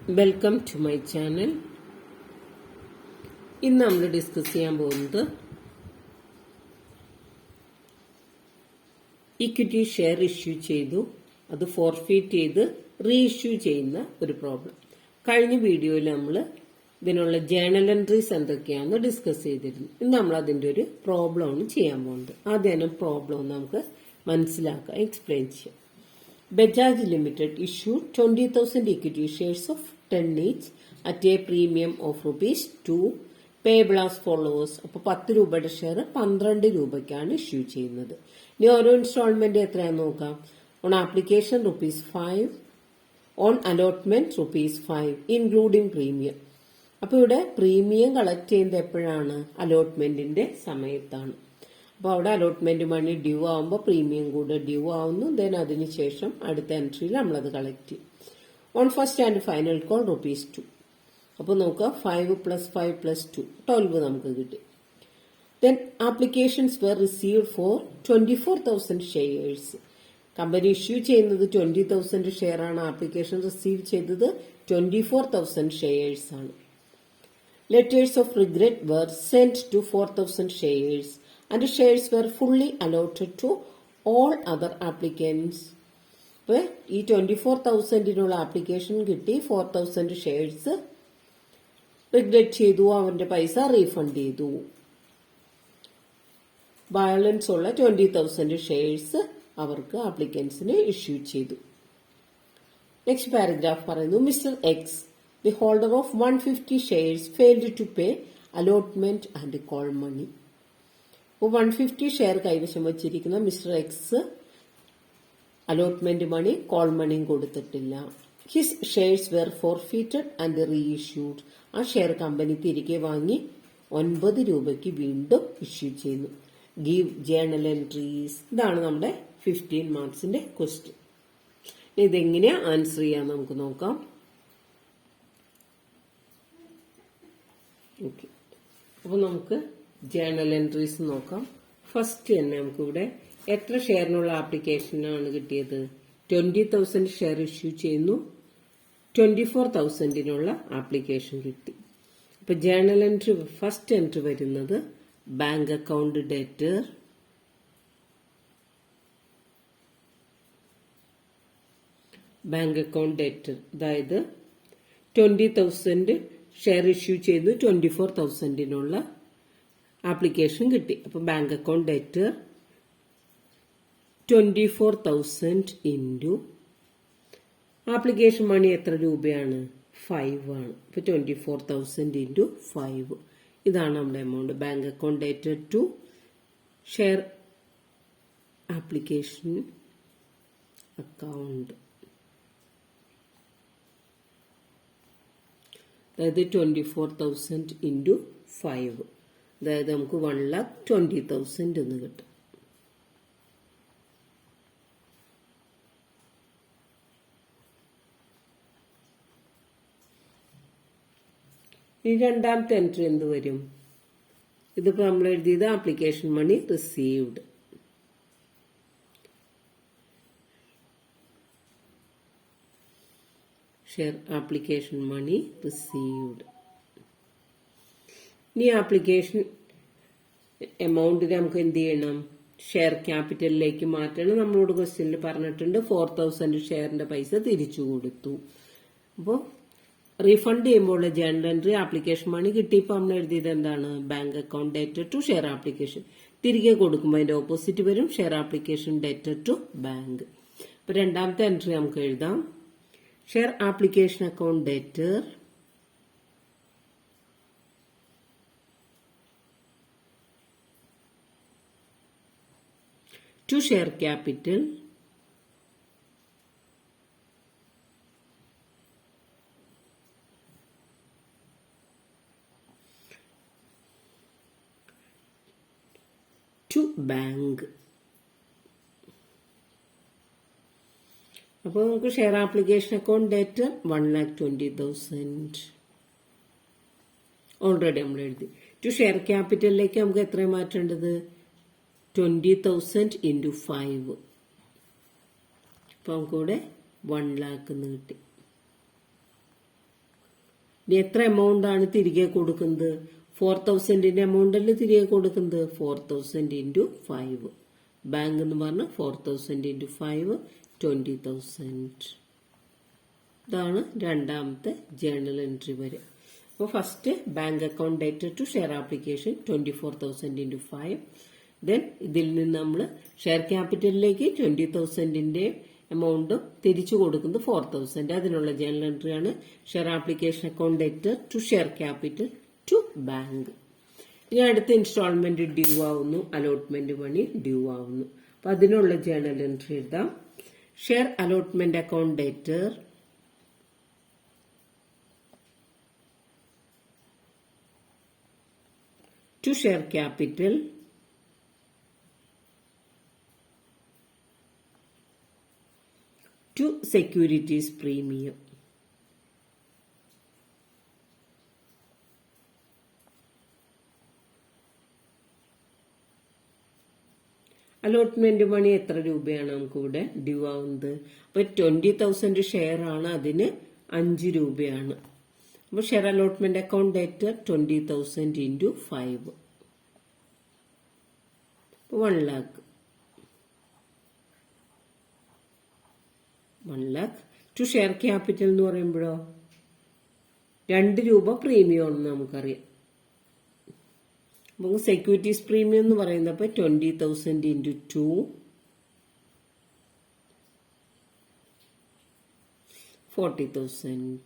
Welcome to my channel. ഇന്ന് നമ്മൾ discuss ചെയ്യാൻ പോകുന്നത് ഇക്വിറ്റി ഷെയർ ഇഷ്യൂ ചെയ്തു, അത് ഫോർഫീറ്റ് ചെയ്ത് റീഇഷ്യൂ ചെയ്യുന്ന ഒരു പ്രോബ്ലം. കഴിഞ്ഞ വീഡിയോയിൽ നമ്മൾ ഇതിനുള്ള ജേണൽ എൻട്രീസ് എന്തൊക്കെയാണെന്ന് ഡിസ്കസ് ചെയ്തിരുന്നു. ഇന്ന് നമ്മൾ അതിന്റെ ഒരു പ്രോബ്ലമാണ് ചെയ്യാൻ പോകുന്നത്. ആദ്യം പ്രോബ്ലം നമുക്ക് മനസ്സിലാക്കാം, എക്സ്പ്ലെയിൻ ചെയ്യാം. Bajaj Limited issued 20,000 equity shares of 10 each at a premium of ₹2 payable as follows. അപ്പോൾ 10 രൂപയുടെ ഷെയർ 12 രൂപയ്ക്കാണ് ഇഷ്യൂ ചെയ്യുന്നത്. ഇനി ഓരോ ഇൻസ്റ്റാൾമെന്റ് എത്രയാണെന്ന് നോക്കാം. On application ₹5, on allotment ₹5 including premium. അപ്പോൾ ഇവിടെ പ്രീമിയം കളക്ട് ചെയ്യുന്നത് എപ്പോഴാണ്? അലോട്ട്മെന്റിന്റെ സമയത്താണ്. അപ്പോൾ അവിടെ അലോട്ട്മെന്റ് മണി ഡ്യൂ ആവുമ്പോൾ പ്രീമിയം കൂടെ ഡ്യൂ ആവുന്നു. ദെൻ അതിനുശേഷം അടുത്ത എൻട്രിയിൽ നമ്മളത് കളക്ട് ചെയ്യും. On first and final call ₹2. അപ്പോൾ നോക്കുക, 5 + 5 + 2 12 നമുക്ക് കിട്ടി. Then applications were received for 24,000 shares. Company issue ചെയ്യുന്നത് 20,000 ഷെയർ ആണ്. ആപ്ലിക്കേഷൻ റിസീവ് ചെയ്തത് 24,000 ഷെയർസ് ആണ്. Letters of regret were sent to 4,000 shares and shares were fully allotted to all other applicants. അപ്പോൾ ഈ 24,000 ആപ്ലിക്കേഷൻ കിട്ടി, 4,000 ഷെയർസ് റിഗ്രറ്റ് ചെയ്തു, അവന്റെ പൈസ റീഫണ്ട് ചെയ്തു. ബാലൻസ് ഉള്ള 20,000 ഷെയർസ് അവർക്ക് ആപ്ലിക്കൻസിന് ഇഷ്യൂ ചെയ്തു. നെക്സ്റ്റ് പാരഗ്രാഫ് പറയുന്നു, mister X, the holder of 150 shares failed to pay allotment and call money. അപ്പോൾ 150 ഷെയർ കൈവശം വച്ചിരിക്കുന്ന mister X allotment money, call മണിയും കൊടുത്തിട്ടില്ല. His shares were forfeited and reissued. ആ ഷെയർ കമ്പനി തിരികെ വാങ്ങി 9 രൂപയ്ക്ക് വീണ്ടും ഇഷ്യൂ ചെയ്യുന്നു. Give journal entries. ഇതാണ് നമ്മുടെ 15 മാർക്സിന്റെ ക്വസ്റ്റ്യൻ. ഇതെങ്ങനെയാ ആൻസർ ചെയ്യാൻ നമുക്ക് നോക്കാം. ഓക്കെ, അപ്പൊ നമുക്ക് ജേണൽ എൻട്രീസ് നോക്കാം. ഫസ്റ്റ് തന്നെ നമുക്ക് ഇവിടെ എത്ര ഷെയറിനുള്ള ആപ്ലിക്കേഷനാണ് കിട്ടിയത്? 20,000 ഷെയർ ഇഷ്യൂ ചെയ്യുന്നു, 24,000 ആപ്ലിക്കേഷൻ കിട്ടി. അപ്പൊ ജേണൽ എൻട്രി ഫസ്റ്റ് എൻട്രി വരുന്നത് bank account debtor, bank account debtor, അതായത് 20,000 ഷെയർ ഇഷ്യൂ ചെയ്തു, 24,000 ആപ്ലിക്കേഷൻ കിട്ടി. അപ്പൊ bank account debtor 24,000 into application money എത്ര രൂപയാണ്? 5 ആണ്. അപ്പൊ 24,000 ഇൻറ്റു 5, ഇതാണ് നമ്മുടെ amount. Bank account debtor to share application account, അതായത് 24,000 ഇൻറ്റു 5, അതായത് നമുക്ക് 1,20,000 എന്ന് കിട്ടും. ഇനി രണ്ടാമത്തെ എൻട്രി എന്ത് വരും? ഇതിപ്പോ നമ്മൾ എഴുതിയത് application money received. Share application money received. ഇനി ആപ്ലിക്കേഷൻ എമൗണ്ടിന് നമുക്ക് എന്ത് ചെയ്യണം? ഷെയർ ക്യാപിറ്റലിലേക്ക് മാറ്റണം. നമ്മളോട് ക്വസ്റ്റ്യനിൽ പറഞ്ഞിട്ടുണ്ട് 4,000 ഷെയറിന്റെ പൈസ തിരിച്ചു കൊടുത്തു. അപ്പോൾ റീഫണ്ട് ചെയ്യുമ്പോൾ ജേണൽ എൻട്രി ആപ്ലിക്കേഷൻ മണി കിട്ടിയപ്പോൾ നമ്മൾ എഴുതിയത് എന്താണ്? Bank account debtor to share application. തിരികെ കൊടുക്കുമ്പോൾ അതിന്റെ ഓപ്പോസിറ്റ് വരും, share application debtor to bank. അപ്പൊ രണ്ടാമത്തെ എൻട്രി നമുക്ക് എഴുതാം, share application account debtor to share capital to bank. അപ്പോൾ നമുക്ക് share application account debtor 1,20,000 already നമ്മൾ എഴുതി. ടു ഷെയർ ക്യാപിറ്റലിലേക്ക് നമുക്ക് എത്രയും മാറ്റേണ്ടത്? 20,000 ഇൻറ്റു 5. അപ്പോൾ നമുക്കിവിടെ 1 lakh എന്ന് കിട്ടി. ഇനി എത്ര എമൗണ്ട് ആണ് തിരികെ കൊടുക്കുന്നത്? 4000 എമൗണ്ട് അല്ലേ തിരികെ കൊടുക്കുന്നത്? 4000 ഇൻറ്റു 5. ബാങ്ക് എന്ന് പറഞ്ഞാൽ 4000 ഇൻറ്റു 5 20,000. ഇതാണ് രണ്ടാമത്തെ ജേണൽ എൻട്രി വരെ. അപ്പോൾ first bank account dated to share application 24,000 into 5. Then ഇതിൽ നിന്ന് നമ്മൾ ഷെയർ ക്യാപിറ്റലിലേക്ക് 20,000 എമൗണ്ടും തിരിച്ചു കൊടുക്കുന്നത് 4,000. അതിനുള്ള ജേണൽ എൻട്രിയാണ് share application account dated to share capital to bank. ഇനി അടുത്ത ഇൻസ്റ്റാൾമെന്റ് ഡ്യൂ ആവുന്നു, അലോട്ട്മെന്റ് മണി ഡ്യൂ ആവുന്നു. അപ്പൊ അതിനുള്ള ജേണൽ എൻട്രി എഴുതാം. Share allotment account debtor to share capital to securities premium. Allotment money എത്ര രൂപയാണ് നമുക്ക് ഇവിടെ ഡ്യൂ ആവുന്നത്? അപ്പൊ 20,000 ഷെയർ ആണ്, അതിന് 5 രൂപയാണ്. അപ്പോൾ share allotment account date 20,000 into 5 1 lakh. 1 lakh to share capital എന്ന് പറയുമ്പോഴോ 2 രൂപ പ്രീമിയം ആണെന്ന് നമുക്കറിയാം. നമുക്ക് സെക്യൂരിറ്റീസ് പ്രീമിയം എന്ന് പറയുന്നപ്പോൾ 20,000 ഇൻറ്റു 2 40,000.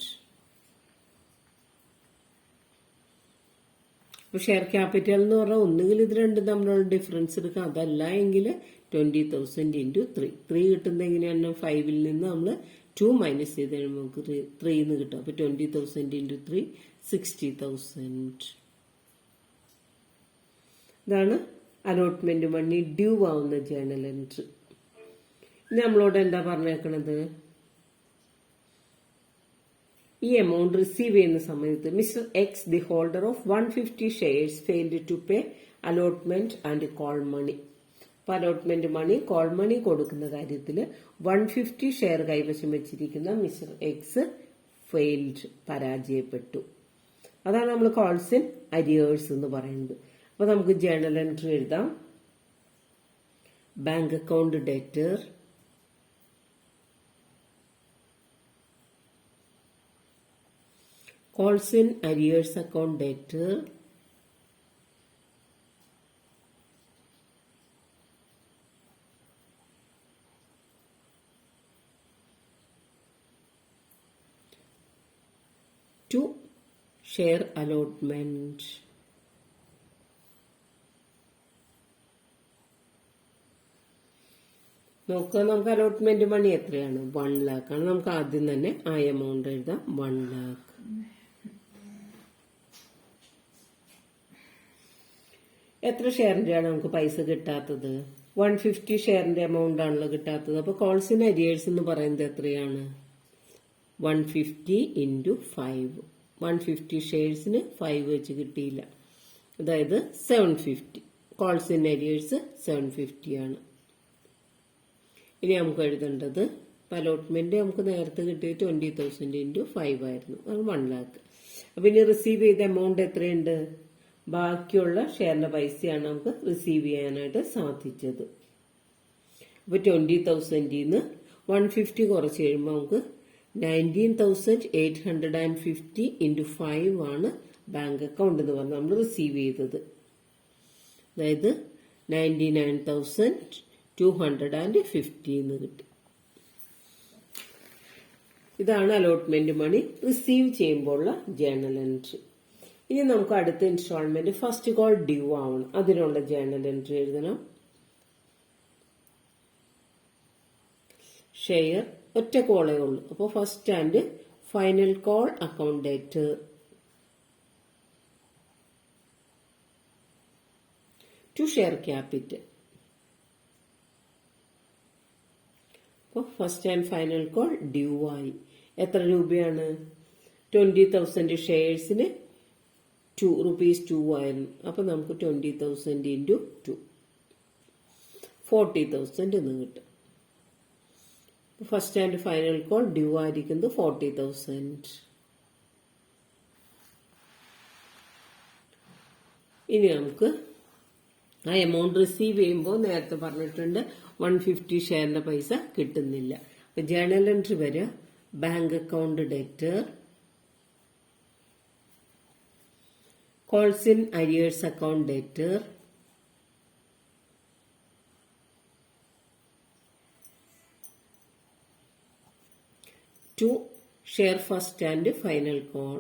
അപ്പോൾ ഷെയർ ക്യാപിറ്റൽ എന്ന് പറഞ്ഞാൽ ഒന്നുകിൽ ഇത് രണ്ടും തമ്മിലുള്ള ഡിഫറൻസ് എടുക്കാം, അതല്ല എങ്കിൽ 20,000 ഇൻറ്റു 3 കിട്ടുന്നത് എങ്ങനെയാണ്? 5 നിന്ന് നമ്മൾ 2 മൈനസ് ചെയ്ത് കഴിയുമ്പോൾ നമുക്ക് 3 എന്ന് കിട്ടും. അപ്പോൾ 20,000 ഇൻറ്റു 3 60,000. ഇതാണ് അലോട്ട്മെന്റ് മണി ഡ്യൂ ആവുന്ന ജേണൽ എൻട്രി. ഇനി നമ്മളോട് എന്താ പറഞ്ഞേക്കണത്? ഈ എമൗണ്ട് റിസീവ് ചെയ്യുന്ന സമയത്ത് mister X the holder of 150 shares failed to pay allotment and call money. അപ്പൊ അലോട്ട്മെന്റ് മണി, കോൾ മണി കൊടുക്കുന്ന കാര്യത്തിൽ 150 ഷെയർ കൈവശം വെച്ചിരിക്കുന്ന മിസ്റ്റർ എക്സ് ഫെയിൽഡ്, പരാജയപ്പെട്ടു. അതാണ് നമ്മൾ കോൾസ് ഇൻ അരിയേഴ്സ് എന്ന് പറയുന്നത്. അപ്പൊ നമുക്ക് ജേണൽ എൻട്രി എഴുതാം. Bank account debtor calls in arrears account debtor to share allotment. നോക്കുക, നമുക്ക് അലോട്ട്മെന്റ് മണി എത്രയാണ്? 1 lakh ആണ്. നമുക്ക് ആദ്യം തന്നെ ആ എമൗണ്ട് എഴുതാം, 1 lakh. എത്ര ഷെയറിന്റെയാണ് നമുക്ക് പൈസ കിട്ടാത്തത്? 150 ഷെയറിന്റെ എമൗണ്ട് ആണല്ലോ കിട്ടാത്തത്. അപ്പൊ കോൾസ് ഇൻ അരിയേഴ്സ് എന്ന് പറയുന്നത് എത്രയാണ്? 150 ഇൻറ്റു 5. 150 ഷെയർസിന് 5 വെച്ച് കിട്ടിയില്ല, അതായത് 750. കോൾസ് ഇൻ അരിയേഴ്സ് 750 ആണ്. ഇനി നമുക്ക് എഴുതേണ്ടത് അലോട്ട്മെന്റ് നമുക്ക് നേരത്തെ കിട്ടിയത് 20,000 ഇൻറ്റു 5 ആയിരുന്നു, അത് 1 lakh. അപ്പൊ ഇനി റിസീവ് ചെയ്ത എമൗണ്ട് എത്രയുണ്ട്? ബാക്കിയുള്ള ഷെയറിന്റെ പൈസയാണ് നമുക്ക് റിസീവ് ചെയ്യാനായിട്ട് സാധിച്ചത്. അപ്പൊ 20,000 150 കുറച്ച് കഴിയുമ്പോൾ നമുക്ക് 19,850 ഇൻറ്റു 5 ആണ് ബാങ്ക് അക്കൗണ്ട് എന്ന് പറഞ്ഞാൽ നമ്മൾ റിസീവ് ചെയ്തത്. അതായത് 99,250 എന്ന് കിട്ടി. ഇതാണ് അലോട്ട്മെന്റ് മണി റിസീവ് ചെയ്യുമ്പോഴുള്ള ജേണൽ എൻട്രി. ഇനി നമുക്ക് അടുത്ത ഇൻസ്റ്റാൾമെന്റ് ഫസ്റ്റ് കോൾ ഡ്യൂ ആവണം, അതിനുള്ള ജേണൽ എൻട്രി എഴുതണം. ഷെയർ ഒറ്റ കോളേ ഉള്ളൂ, അപ്പോൾ first and final call account ഡേറ്റ് ടു ഷെയർ ക്യാപിറ്റൽ. അപ്പോൾ first and final call due ആയി. എത്ര രൂപയാണ്? 20,000 ഷെയർസിന് ₹2 ആയിരുന്നു. അപ്പൊ നമുക്ക് 20,000 ഇൻറ്റു 2 40,000 എന്ന് കിട്ടും. First and final call due ആയിരിക്കുന്നത് 40,000. ഇനി നമുക്ക് ആ എമൗണ്ട് റിസീവ് ചെയ്യുമ്പോൾ നേരത്തെ പറഞ്ഞിട്ടുണ്ട് 150 ഷെയറിന്റെ പൈസ കിട്ടുന്നില്ല. അപ്പൊ ജേണൽ എൻട്രി വരിക bank account debtor, calls in arrears account debtor, to share first and final call.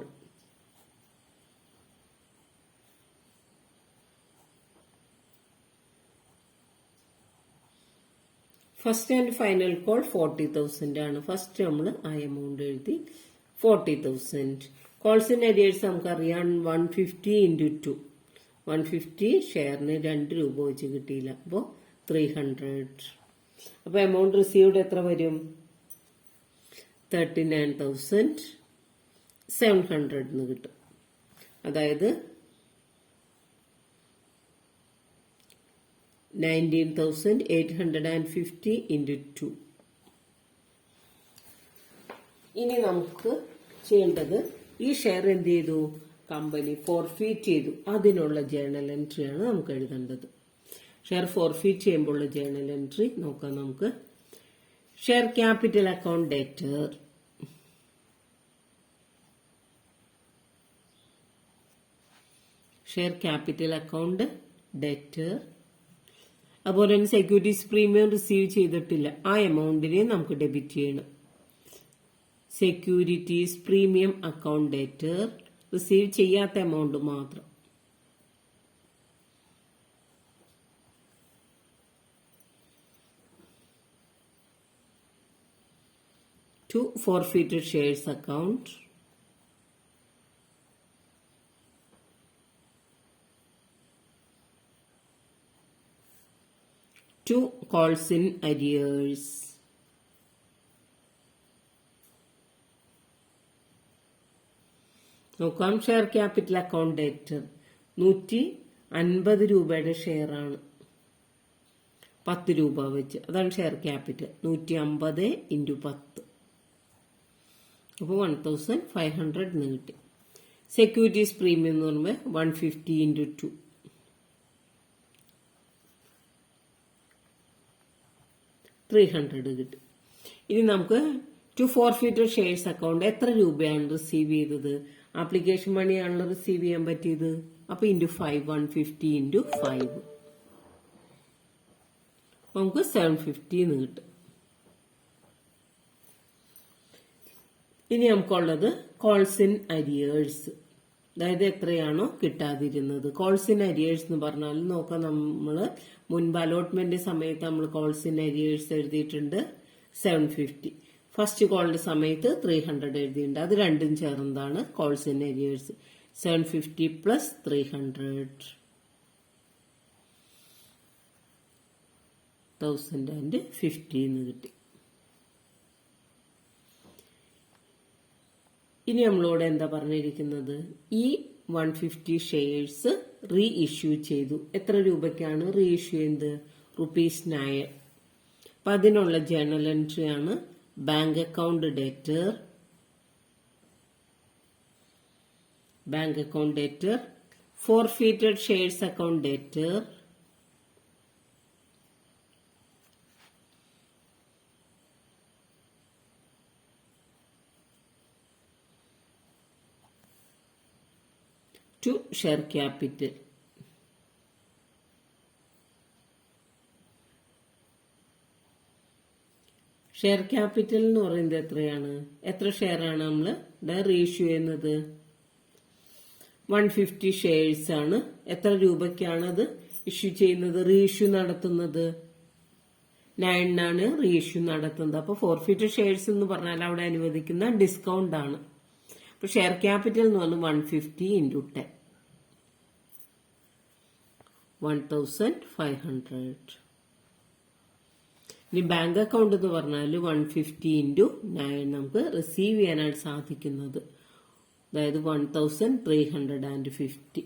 First and final call 40,000 ആണ്. ഫസ്റ്റ് നമ്മൾ ആ എമൗണ്ട് എഴുതി 40,000. കോൾസ് ഇൻ അരിയേഴ്സ് നമുക്കറിയാം 150 × 2, 150 ഷെയറിന് 2 രൂപ വെച്ച് കിട്ടിയില്ല, അപ്പോൾ 300. അപ്പൊ എമൗണ്ട് റിസീവ്ഡ് എത്ര വരും? 39,700 എന്ന് കിട്ടും. അതായത് 19,850 × 2. ഇനി നമുക്ക് ചെയ്യേണ്ടത് ഈ ഷെയർ എന്ത് ചെയ്തു? കമ്പനി ഫോർഫീറ്റ് ചെയ്തു. അതിനുള്ള ജേണൽ എൻട്രി ആണ് നമുക്ക് എഴുതേണ്ടത്. ഷെയർ ഫോർഫീറ്റ് ചെയ്യുമ്പോഴുള്ള ജേണൽ എൻട്രി നോക്കാം നമുക്ക്. Share capital account debtor, share capital account debtor. അതുപോലെ തന്നെ സെക്യൂരിറ്റീസ് പ്രീമിയം റിസീവ് ചെയ്തിട്ടില്ല, ആ എമൗണ്ടിനെ നമുക്ക് ഡെബിറ്റ് ചെയ്യണം. Securities premium account debtor, receive ചെയ്യാത്ത എമൗണ്ട് മാത്രം. To forfeited shares account, to calls in arrears, നോക്കാം. ഷെയർ ക്യാപിറ്റൽ അക്കൗണ്ട് ഡെറ്റർ 150 രൂപയുടെ ഷെയർ ആണ്, 10 രൂപ വെച്ച്, അതാണ് ഷെയർ ക്യാപിറ്റൽ. 150 × 10, അപ്പോൾ 1,500 എന്ന് കിട്ടി. സെക്യൂരിറ്റീസ് പ്രീമിയം എന്ന് പറയുമ്പോൾ 150 × 2, 300 കിട്ടി. ഇനി നമുക്ക് ടു ഫോർഫീറ്റഡ് ഷെയർസ് അക്കൗണ്ട് എത്ര രൂപയാണ് റിസീവ് ചെയ്തത്? ആപ്ലിക്കേഷൻ മണിയാണല്ലോ റിസീവ് ചെയ്യാൻ പറ്റിയത്. അപ്പൊ × 5, 150 × 5, നമുക്ക് 750 എന്ന് കിട്ടും. ഇനി നമുക്കുള്ളത് കോൾസ് ഇൻ അരിയേഴ്സ്, അതായത് എത്രയാണോ കിട്ടാതിരുന്നത്. കോൾസ് ഇൻ അരിയേഴ്സ് എന്ന് പറഞ്ഞാൽ നോക്കാം, നമ്മള് മുൻപ് അലോട്ട്മെന്റ് സമയത്ത് നമ്മൾ കോൾസ് ഇൻ അരിയേഴ്സ് എഴുതിയിട്ടുണ്ട് 750. ഫസ്റ്റ് കോളിന്റെ സമയത്ത് 300 എഴുതിയിട്ടുണ്ട്. അത് രണ്ടും ചേർന്നതാണ് കോൾസ് ഇൻ അരിയേഴ്സ്. 750 + 300, 1050 എന്ന് കിട്ടി. ഇനി നമ്മളോട് എന്താ പറഞ്ഞിരിക്കുന്നത്? ഈ 150 ഷെയർസ് റീ ഇഷ്യൂ ചെയ്തു. എത്ര രൂപയ്ക്കാണ് റീ ഇഷ്യൂ ചെയ്യുന്നത്? ₹9. അപ്പൊ അതിനുള്ള ജേണൽ എൻട്രി ആണ് bank account debtor, bank account debtor, forfeited shares account debtor, to share capital. Share capital എന്ന് പറയുന്നത് എത്രയാണ്? എത്ര ഷെയർ ആണ് നമ്മൾ റീഇഷ്യൂ ചെയ്യുന്നത്? 150 ഷെയർസ് ആണ്. എത്ര രൂപയ്ക്കാണ് അത് ഇഷ്യൂ ചെയ്യുന്നത്? റീഇഷ്യൂ നടത്തുന്നത് 9 ആണ് റീഇഷ്യൂ നടത്തുന്നത്. അപ്പൊ ഫോർഫീറ്റഡ് ഷെയർസ് എന്ന് പറഞ്ഞാൽ അവിടെ അനുവദിക്കുന്ന ഡിസ്കൗണ്ട് ആണ്. അപ്പൊ ഷെയർ ക്യാപിറ്റൽ എന്ന് പറഞ്ഞാൽ 150 × 10, 1,500. ഇനി ബാങ്ക് അക്കൗണ്ട് എന്ന് പറഞ്ഞാൽ 150 × 9 നമുക്ക് റിസീവ് ചെയ്യാനായിട്ട് സാധിക്കുന്നത്, അതായത് 1,350.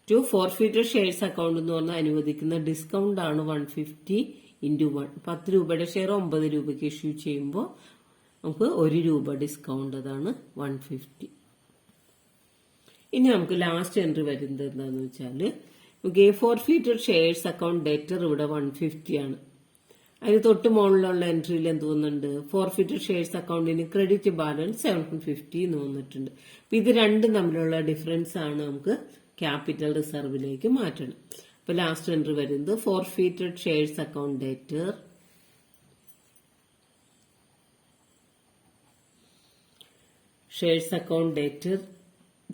ടു ഫോർഫീറ്റഡ് ഷെയർസ് അക്കൗണ്ട് എന്ന് പറഞ്ഞാൽ അനുവദിക്കുന്ന ഡിസ്കൗണ്ട് ആണ് 150 × 1. 10 രൂപയുടെ ഷെയർ 9 രൂപയ്ക്ക് ഇഷ്യൂ ചെയ്യുമ്പോൾ നമുക്ക് 1 രൂപ ഡിസ്കൗണ്ട്, അതാണ് 150. ഇനി നമുക്ക് ലാസ്റ്റ് എൻട്രി വരുന്നത് എന്താണെന്ന് വെച്ചാൽ നമുക്ക് ഫോർഫീറ്റഡ് ഷെയർസ് അക്കൗണ്ട് ഡെറ്റർ ഇവിടെ 150 ആണ്. അതിന് തൊട്ട് മുകളിലുള്ള എൻട്രിയിൽ എന്ത് തോന്നുന്നുണ്ട്, ഫോർഫീറ്റഡ് ഷെയർസ് അക്കൗണ്ടിന് ക്രെഡിറ്റ് ബാലൻസ് 750 എന്ന് വന്നിട്ടുണ്ട്. അപ്പൊ ഇത് രണ്ടും തമ്മിലുള്ള ഡിഫറൻസ് ആണ് നമുക്ക് ക്യാപിറ്റൽ റിസർവിലേക്ക് മാറ്റണം. അപ്പൊ ലാസ്റ്റ് എൻട്രി വരുന്നത് forfeited shares account debtor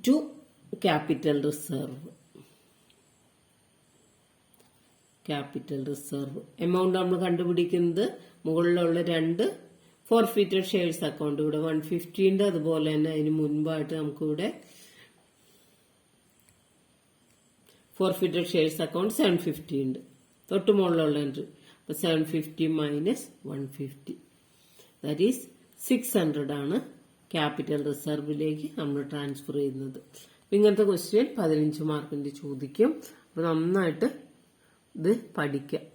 to capital reserve. Capital reserve amount നമ്മൾ കണ്ടുപിടിക്കുന്നത് മുകളിലുള്ള രണ്ട് ഫോർഫീറ്റഡ് ഷെയർസ് അക്കൗണ്ട് ഇവിടെ 150 ഉണ്ട്. അതുപോലെ തന്നെ അതിന് മുൻപായിട്ട് നമുക്കിവിടെ ഫോർഫീറ്റഡ് ഷെയർസ് അക്കൗണ്ട് 750 ഉണ്ട്. തൊട്ട് മുകളിലുള്ള എൻട്രി. അപ്പൊ 750 മൈനസ് 150 ദാറ്റ് ഈസ് 600 ആണ് ക്യാപിറ്റൽ റിസർവിലേക്ക് നമ്മൾ ട്രാൻസ്ഫർ ചെയ്യുന്നത്. ഇങ്ങനത്തെ ക്വസ്റ്റ്യൻ 15 മാർക്കിന്റെ ചോദിക്കും. അപ്പൊ നന്നായിട്ട് ഇത് പഠിക്കാം.